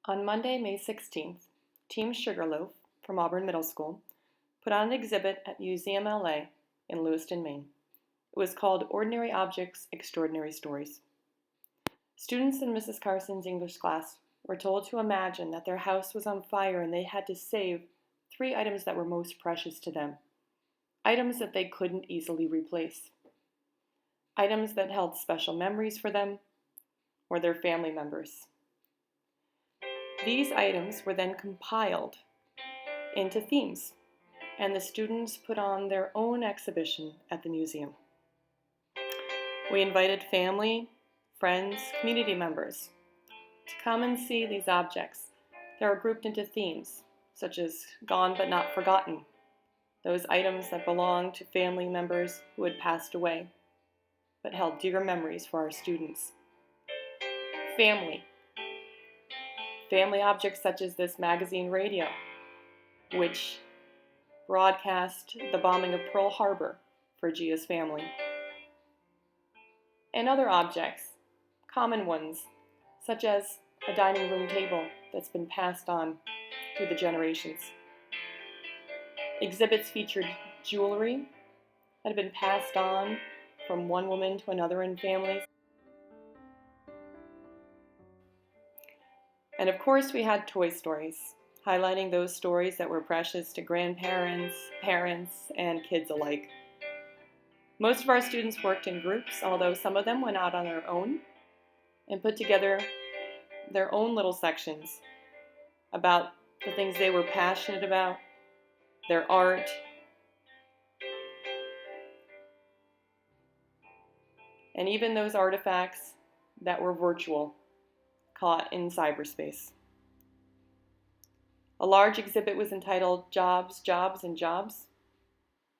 On Monday, May 16th, Team Sugarloaf from Auburn Middle School put on an exhibit at Museum LA in Lewiston, Maine. It was called Ordinary Objects, Extraordinary Stories. Students in Mrs. Carson's English class were told to imagine that their house was on fire and they had to save 3 items that were most precious to them, items that they couldn't easily replace, items that held special memories for them or their family members. These items were then compiled into themes, and the students put on their own exhibition at the museum. We invited family, friends, community members to come and see these objects that were grouped into themes, such as Gone But Not Forgotten, those items that belonged to family members who had passed away, but held dear memories for our students. Family objects such as this magazine radio, which broadcast the bombing of Pearl Harbor for Gia's family. And other objects, common ones, such as a dining room table that's been passed on through the generations. Exhibits featured jewelry that had been passed on from one woman to another in families. And of course, we had toy stories, highlighting those stories that were precious to grandparents, parents, and kids alike. Most of our students worked in groups, although some of them went out on their own and put together their own little sections about the things they were passionate about, their art, and even those artifacts that were virtual, caught in cyberspace. A large exhibit was entitled Jobs, Jobs, and Jobs,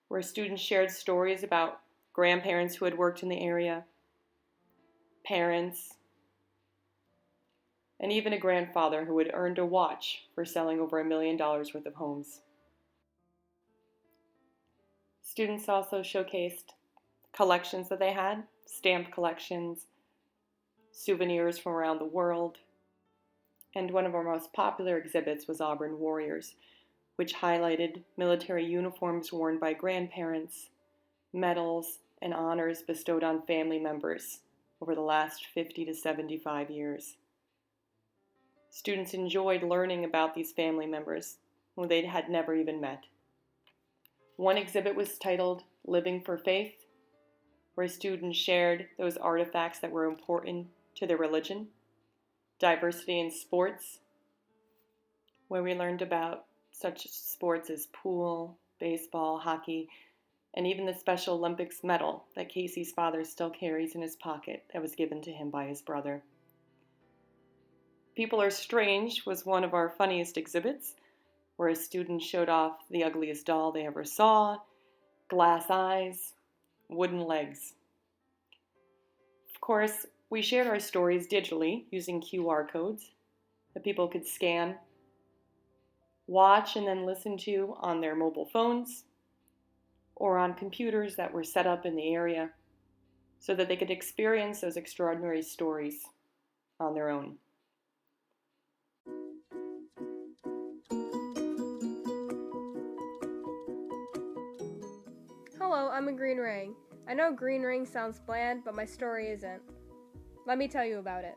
where students shared stories about grandparents who had worked in the area, parents, and even a grandfather who had earned a watch for selling over $1 million worth of homes. Students also showcased collections that they had, stamp collections, souvenirs from around the world, and one of our most popular exhibits was Auburn Warriors, which highlighted military uniforms worn by grandparents, medals, and honors bestowed on family members over the last 50 to 75 years. Students enjoyed learning about these family members who they had never even met. One exhibit was titled Living for Faith, where students shared those artifacts that were important to their religion. Diversity in sports, where we learned about such sports as pool, baseball, hockey, and even the Special Olympics medal that Casey's father still carries in his pocket that was given to him by his brother. People Are Strange was one of our funniest exhibits, where a student showed off the ugliest doll they ever saw, glass eyes, wooden legs. Of course, we shared our stories digitally using QR codes that people could scan, watch, and then listen to on their mobile phones or on computers that were set up in the area so that they could experience those extraordinary stories on their own. Hello, I'm a green ring. I know green ring sounds bland, but my story isn't. Let me tell you about it.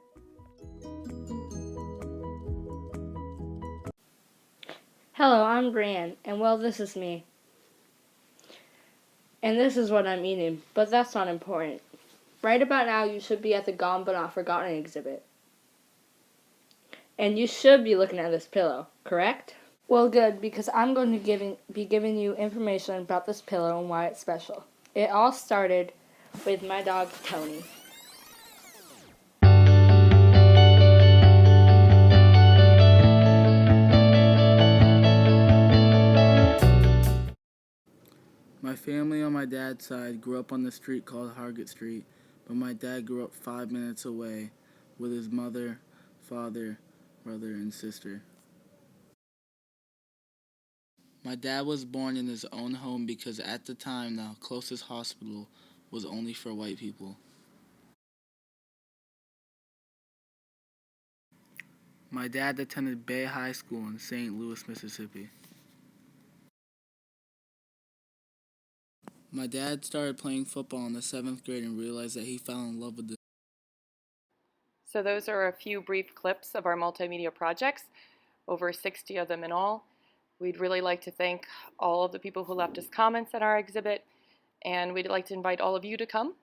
Hello, I'm Brian, and well, this is me. And this is what I'm eating, but that's not important. Right about now, you should be at the Gone But Not Forgotten exhibit. And you should be looking at this pillow, correct? Well, good, because I'm going to be giving you information about this pillow and why it's special. It all started with my dog, Tony. My family on my dad's side grew up on the street called Hargett Street, but my dad grew up 5 minutes away with his mother, father, brother, and sister. My dad was born in his own home because at the time the closest hospital was only for white people. My dad attended Bay High School in St. Louis, Mississippi. My dad started playing football in the 7th grade and realized that he fell in love with the. So those are a few brief clips of our multimedia projects, over 60 of them in all. We'd really like to thank all of the people who left us comments at our exhibit, and we'd like to invite all of you to come.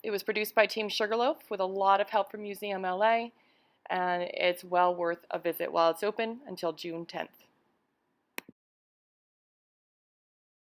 It was produced by Team Sugarloaf with a lot of help from Museum LA, and it's well worth a visit while it's open until June 10th.